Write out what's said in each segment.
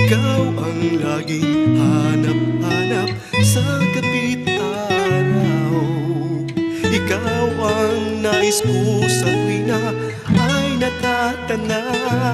Ikaw ang laging hanap-hanap sa kapit araw. Ikaw ang nais ko sa tuwina ay natatanaw.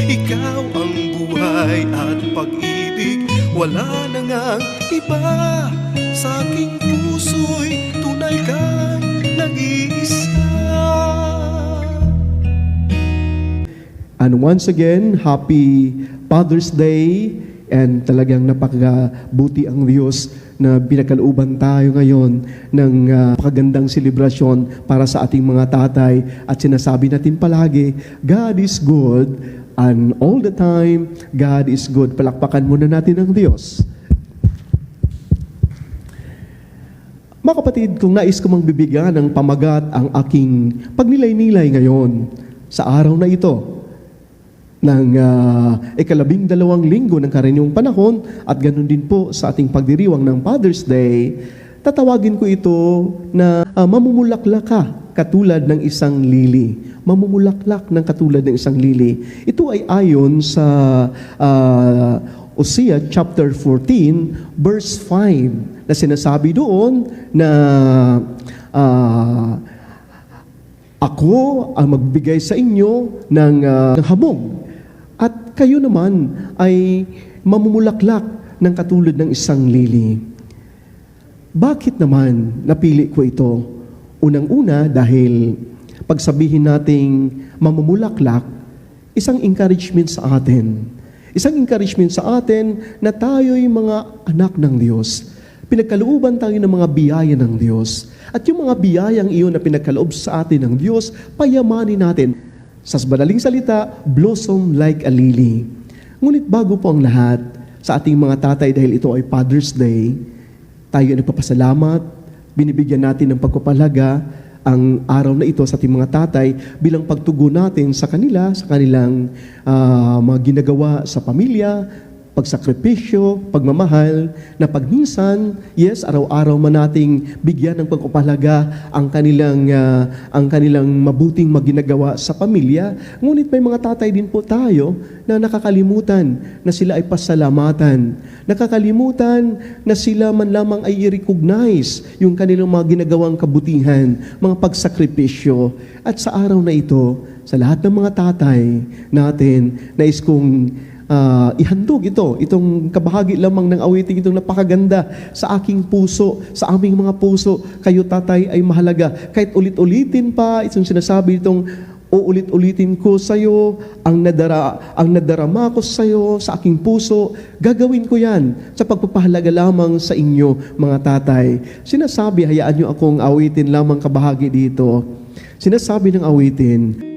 Ikaw ang buhay at pag-ibig, wala na ngang iba. Sa aking puso'y tunay kang nag-iisa. And once again, happy Father's Day, and talagang napakabuti ang Diyos na binakalooban tayo ngayon ng napakagandang selebrasyon para sa ating mga tatay, at sinasabi natin palagi, God is good and all the time, God is good. Palakpakan muna natin ang Diyos. Mga kapatid, kung nais ko mang bibigyan ng pamagat ang aking pagnilay-nilay ngayon sa araw na ito, ng ika-12 linggo ng karaniwang panahon, at ganun din po sa ating pagdiriwang ng Father's Day, tatawagin ko ito na mamumulaklak ka katulad ng isang lili. Mamumulaklak ng katulad ng isang lili. Ito ay ayon sa Hosea chapter 14 verse 5 na sinasabi doon na ako ang magbigay sa inyo ng habog, at kayo naman ay mamumulaklak ng katulad ng isang lili. Bakit naman napili ko ito? Unang-una, dahil pagsabihin nating mamumulaklak, isang encouragement sa atin. Isang encouragement sa atin na tayo'y mga anak ng Diyos. Pinagkalooban tayo ng mga biyaya ng Diyos. At yung mga biyayang iyon na pinagkaloob sa atin ng Diyos, payamanin natin. Sa madaling salita, blossom like a lily. Ngunit bago po ang lahat, sa ating mga tatay, dahil ito ay Father's Day, tayo ay nagpapasalamat, binibigyan natin ng pagpapalaga ang araw na ito sa ating mga tatay bilang pagtugon natin sa kanila, sa kanilang mga ginagawa sa pamilya, pagsakripisyo, pagmamahal, na pagminsan, yes, araw-araw man nating bigyan ng pagpapahalaga ang kanilang mabuting maginagawa sa pamilya. Ngunit may mga tatay din po tayo na nakakalimutan na sila ay pasalamatan. Nakakalimutan na sila man lamang ay i-recognize yung kanilang mga ginagawang kabutihan, mga pagsakripisyo. At sa araw na ito, sa lahat ng mga tatay natin, nais kong ihandog itong kabahagi lamang ng awiting itong napakaganda sa aking puso, sa aming mga puso. Kayo tatay ay mahalaga. Kahit ulit-ulitin pa, itong sinasabi itong uulit-ulitin ko sa iyo, ang nadarama ko sa iyo, sa aking puso, gagawin ko yan sa pagpapahalaga lamang sa inyo, mga tatay. Sinasabi, hayaan niyo akong awitin lamang kabahagi dito. Sinasabi ng awitin,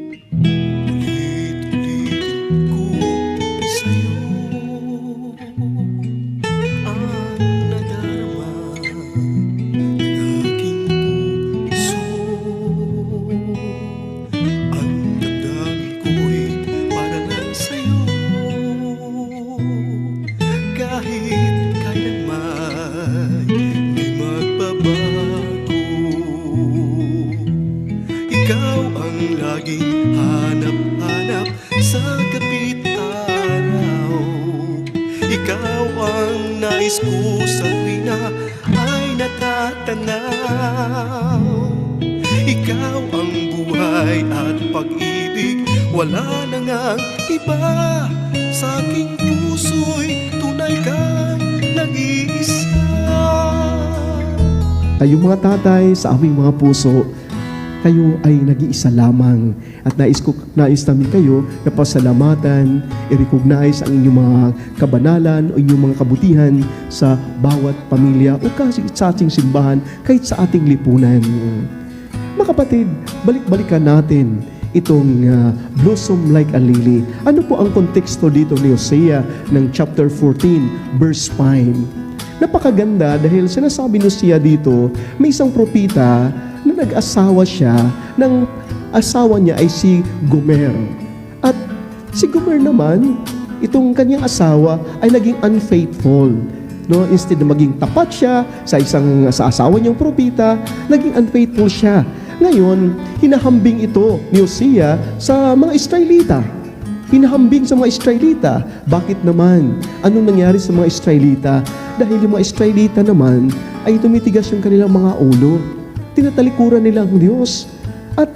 ikaw ang laging hanap-hanap sa kapit araw. Ikaw ang nais ko sa tuwina ay natatanaw. Ikaw ang buhay at pag-ibig, wala na ngang iba. Sa aking puso'y tunay kang nag-iisa. kayong mga tatay, sa aming mga puso, kayo ay nag-iisa lamang, at nais namin kayo na pasalamatan, i-recognize ang inyong mga kabanalan o inyong mga kabutihan sa bawat pamilya o kasi sa ating simbahan, kahit sa ating lipunan. Mga kapatid, balik-balikan natin itong blossom like a lily. Ano po ang konteksto dito ni Hosea ng chapter 14 verse 5? Napakaganda dahil sinasabi ni Hosea dito, may isang propita na nag-asawa siya, ng asawa niya ay si Gomer. At si Gomer naman, itong kanyang asawa ay naging unfaithful. No, instead na maging tapat siya sa asawa niyang propita, naging unfaithful siya. Ngayon, hinahambing ito ni Hosea sa mga Israelita. hinahambing sa mga Israelita. Bakit naman? Anong nangyari sa mga Israelita? Dahil yung mga Israelita naman ay tumitigas yung kanilang mga ulo. Tinatalikuran nila ang Diyos. At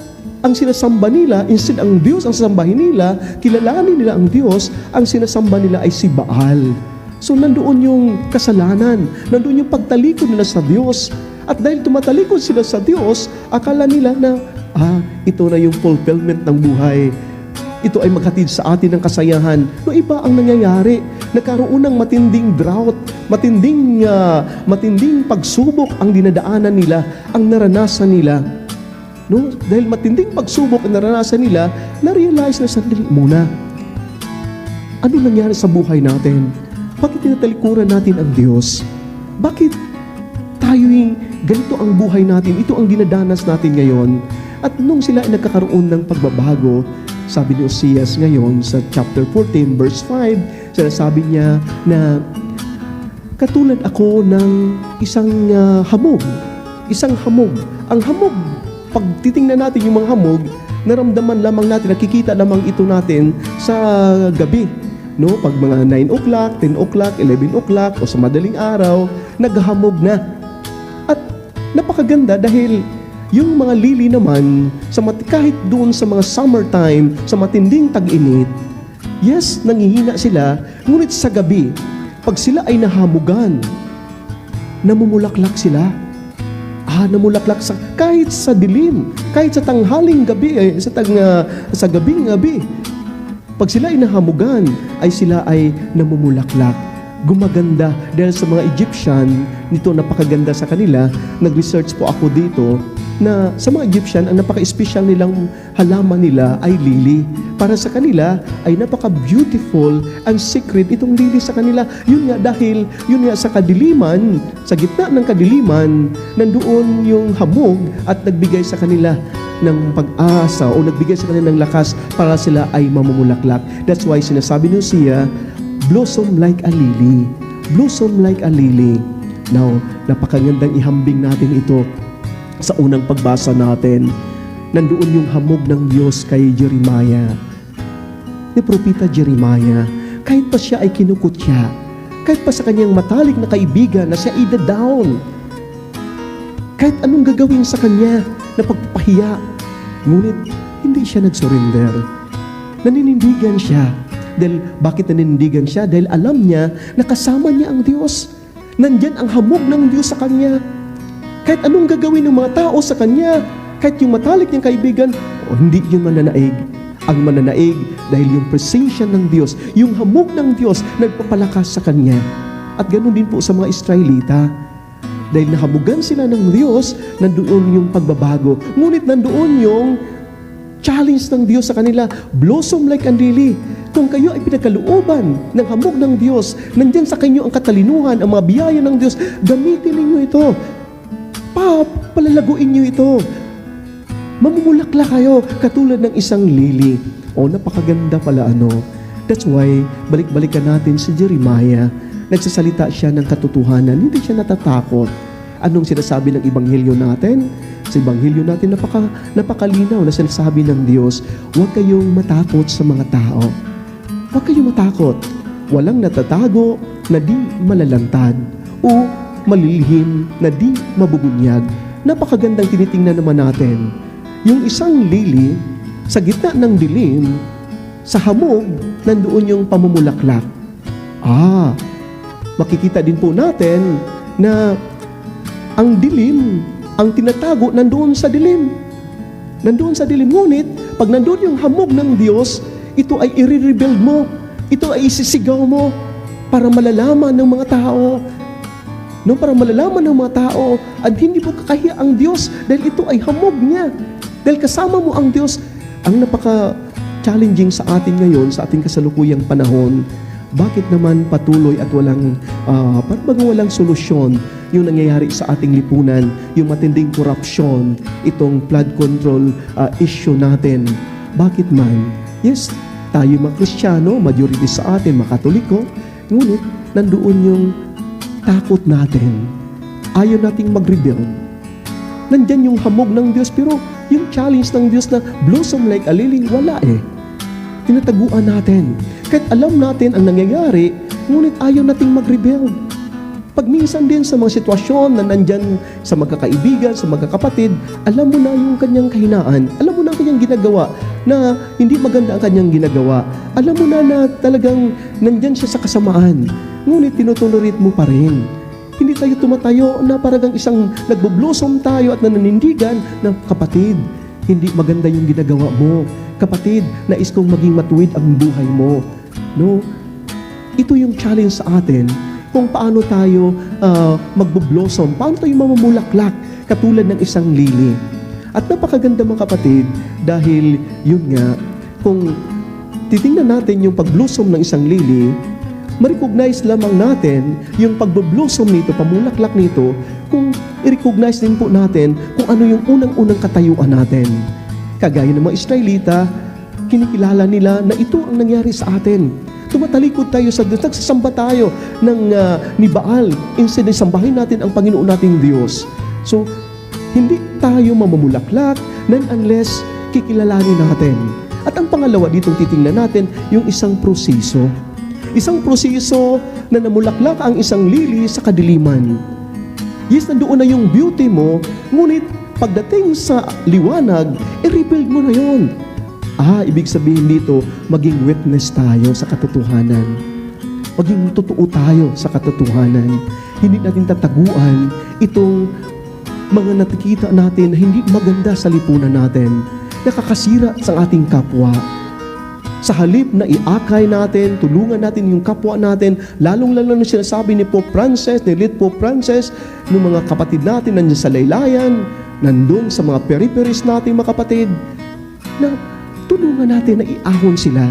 ang sinasamba nila, instead ang Diyos ang sasambahin nila, kilalanin nila ang Diyos, ang sinasamba nila ay si Baal. So nandoon yung kasalanan, nandoon yung pagtalikod nila sa Diyos. At dahil tumatalikod sila sa Diyos, akala nila na, ito na yung fulfillment ng buhay. Ito ay maghatid sa atin ng kasayahan. No, iba ang nangyayari. Nagkaroon ng matinding drought, matinding pagsubok ang dinadaanan nila, ang naranasan nila. No? Dahil matinding pagsubok ang naranasan nila, na-realize na sandali muna. Ano nangyari sa buhay natin? Bakit tinatalikuran natin ang Diyos? Bakit tayo'y ganito ang buhay natin? Ito ang dinadanas natin ngayon. At nung sila ay nagkakaroon ng pagbabago, sabi ni Oseas ngayon sa chapter 14 verse 5, sinasabi niya na katulad ako ng isang hamog. Isang hamog. Ang hamog, pag titingnan natin yung mga hamog, naramdaman lamang natin, nakikita lamang ito natin sa gabi. No, pag mga 9 o'clock, 10 o'clock, 11 o'clock, o sa madaling araw, naghahamog na. At napakaganda dahil yung mga lili naman, kahit doon sa mga summertime, sa matinding tag-init, yes, nangihina sila, ngunit sa gabi, pag sila ay nahamugan, namumulaklak sila. Namulaklak kahit sa dilim, kahit sa tanghaling gabi, sa gabing gabi. Pag sila ay nahamugan, ay sila ay namumulaklak. Gumaganda dahil sa mga Egyptian, nito napakaganda sa kanila. Nag-research po ako dito na sa mga Egyptian, ang napaka-espesyal nilang halaman nila ay lili. Para sa kanila ay napaka-beautiful and secret itong lili sa kanila. Yun nga dahil, yun nga sa kadiliman, sa gitna ng kadiliman, nandoon yung hamog at nagbigay sa kanila ng pag-asa o nagbigay sa kanila ng lakas para sila ay mamumulaklak. That's why sinasabi ni Hosea, blossom like a lily. Blossom like a lily. Now, napakagandang ihambing natin ito sa unang pagbasa natin. Nandoon yung hamog ng Diyos kay Jeremiah. Ni Propeta Jeremiah, kahit pa siya ay kinukutya, kahit pa sa kanyang matalik na kaibigan na siya ida-down, kahit anong gagawin sa kanya na pagpapahiya, ngunit hindi siya nag-surrender. Naninindigan siya. Dahil, bakit naninindigan siya? Dahil alam niya na kasama niya ang Diyos. Nandyan ang hamog ng Diyos sa kanya. Kahit anong gagawin ng mga tao sa kanya, kahit yung matalik niyang kaibigan, hindi yun mananaig. Ang mananaig dahil yung presensya ng Diyos, yung hamog ng Diyos, nagpapalakas sa kanya. At ganoon din po sa mga Israelita. Dahil nahamugan sila ng Diyos, nandoon yung pagbabago. Ngunit nandoon yung challenge ng Diyos sa kanila, blossom like a lily. Kung kayo ay pinagkalooban ng hamog ng Diyos, nandyan sa kanyo ang katalinuhan, ang mga biyaya ng Diyos, gamitin ninyo ito. Palalaguin nyo ito. Mamumulaklak kayo katulad ng isang lili. Napakaganda pala That's why, balik-balikan natin si Jeremiah. Nagsasalita siya ng katotohanan, hindi siya natatakot. Anong sinasabi ng Ebanghelyo natin? Sa Ebanghelyo natin, napakalinaw na sinasabi ng Diyos, huwag kayong matakot sa mga tao. Huwag kayong matakot. Walang natatago na di malalantad o malilihim na di mabubunyag. Napakagandang tinitingnan naman natin. Yung isang lili, sa gitna ng dilim, sa hamog, nandoon yung pamumulaklak. Makikita din po natin na ang dilim, ang tinatago, nandoon sa dilim. Nandoon sa dilim. Ngunit, pag nandoon yung hamog ng Diyos, ito ay i-rebuild mo. Ito ay isisigaw mo para malalaman ng mga tao. Para malalaman ng mga tao at hindi mo kakahiya ang Diyos dahil ito ay hamog niya. Dahil kasama mo ang Diyos. Ang napaka-challenging sa atin ngayon, sa ating kasalukuyang panahon, bakit naman patuloy at walang solusyon yung nangyayari sa ating lipunan, yung matinding korupsyon, itong flood control issue natin? Bakit man? Yes, tayo mga Kristiyano, majority sa atin, mga Katoliko, ngunit nandoon yung takot natin. Ayaw nating mag-rebuild. Nandyan yung hamog ng Diyos, pero yung challenge ng Diyos na blossom like a lily, wala tinataguan natin. Kahit alam natin ang nangyayari, ngunit ayaw nating mag-rebel. Pag minsan din sa mga sitwasyon na nandyan sa magkakaibigan, sa magkakapatid, alam mo na yung kanyang kahinaan, alam mo na ang kanyang ginagawa na hindi maganda ang kanyang ginagawa, alam mo na talagang nandyan siya sa kasamaan, ngunit tinutolerate mo pa rin. Hindi tayo tumatayo na parang isang nagbo-blossom tayo at nananindigan na kapatid, hindi maganda yung ginagawa mo. Kapatid, nais kong maging matuwid ang buhay mo. No? Ito yung challenge sa atin kung paano tayo magbo-blossom, paano tayo mamumulaklak katulad ng isang lili. At napakaganda mga kapatid dahil yun nga, kung titingnan natin yung pag-blossom ng isang lili, ma-recognize lamang natin yung pagbo-blossom nito, pamulaklak nito, kung i-recognize din po natin kung ano yung unang-unang katayuan natin. Kagaya ng mga Israelita, kinikilala nila na ito ang nangyari sa atin. Tumatalikod tayo sa Diyos, nagsasamba tayo ni Baal, instead na sambahin natin ang Panginoon nating Diyos. So, hindi tayo mamumulaklak unless kikilalanin natin. At ang pangalawa ditong titingnan natin, yung isang proseso. Isang proseso na namulaklak ang isang lili sa kadiliman. Yes, nandoon na yung beauty mo, ngunit pagdating sa liwanag, i-rebuild mo na yun. Ibig sabihin dito, maging witness tayo sa katotohanan. Maging totoo tayo sa katotohanan. Hindi natin tataguan itong mga nakikita natin na hindi maganda sa lipunan natin, nakakasira sa ating kapwa. Sa halip na iakay natin, tulungan natin yung kapwa natin, lalong-lalo na sinasabi ni Pope Francis, ni Late Pope Francis, ng mga kapatid natin nandiyan sa laylayan, nandun sa mga peripheries natin mga kapatid, na tulungan natin na iahon sila.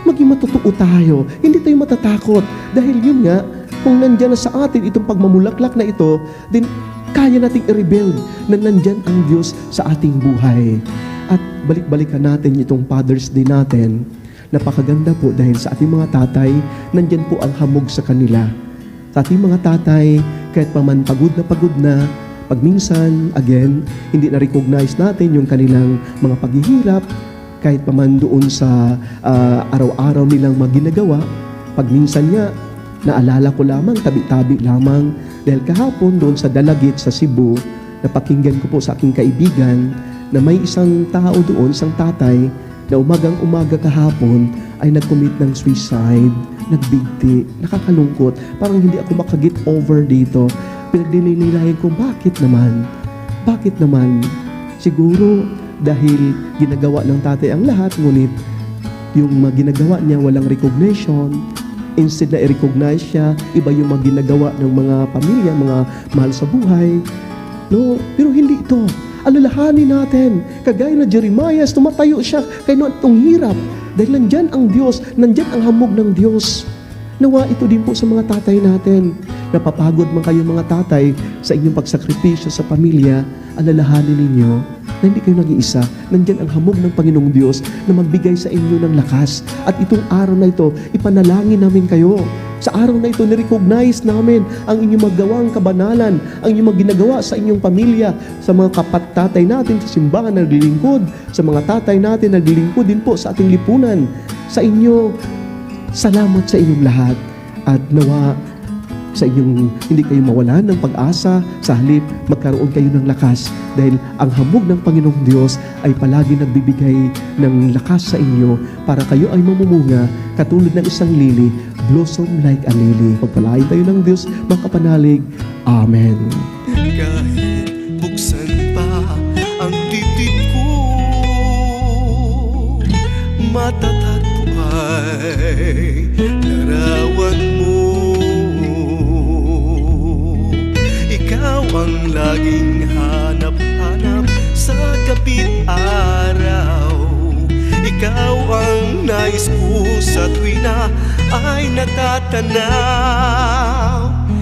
Maging matotoo tayo, hindi tayo matatakot, dahil yun nga, kung nandyan na sa atin itong pagmamulaklak na ito, then kaya nating i-rebuild na nandyan ang Diyos sa ating buhay. At balik-balikan natin itong Father's Day natin. Napakaganda po dahil sa ating mga tatay, nandyan po ang hamog sa kanila. Sa ating mga tatay, kahit pa man pagod na, pag minsan, again, hindi na-recognize natin yung kanilang mga paghihirap, kahit pa man doon sa araw-araw nilang maginagawa, pag minsan nga, naalala ko lamang, tabi-tabi lamang, dahil kahapon doon sa Dalagit sa Cebu, napakinggan ko po sa aking kaibigan, na may isang tao doon, isang tatay, na umagang-umaga kahapon ay nag-commit ng suicide, nagbigti, nakakalungkot, parang hindi ako makaget over dito. Pinagdinilayan ko, bakit naman? Bakit naman? Siguro dahil ginagawa ng tatay ang lahat, ngunit yung ginagawa niya walang recognition. Instead na i-recognize siya, iba yung ginagawa ng mga pamilya, mga mahal sa buhay. No, pero hindi ito. Alalahanin natin, kagaya na Jeremiah, tumatayo siya kay itong hirap. Dahil nandyan ang Diyos, nandyan ang hamog ng Diyos. Nawa ito din po sa mga tatay natin. Napapagod man kayo mga tatay sa inyong pagsakripisyo sa pamilya, alalahanin ninyo na hindi kayo nag-iisa. Nandyan ang hamog ng Panginoong Diyos na magbigay sa inyo ng lakas. At itong araw na ito, ipanalangin namin kayo. Sa araw na ito, nirecognize namin ang inyong magawang kabanalan, ang inyong ginagawa sa inyong pamilya, sa mga kapatay natin sa simbahan na naglilingkod, sa mga tatay natin na naglilingkod din po sa ating lipunan. Sa inyo, salamat sa inyong lahat. At nawa sa inyong hindi kayo mawalan ng pag-asa, sa halip magkaroon kayo ng lakas dahil ang hamog ng Panginoong Diyos ay palagi nagbibigay ng lakas sa inyo para kayo ay mamumunga katulad ng isang lili, blossom like a lily. Pagpalain tayo ng Diyos, mga kapanalig. Amen. Kahit buksan pa ang titig ko, matatag po ay larawan mo. Ikaw ang laging hanap-hanap sa gabing araw. Ikaw ang nais ko sa tuwing na ay natatanaw.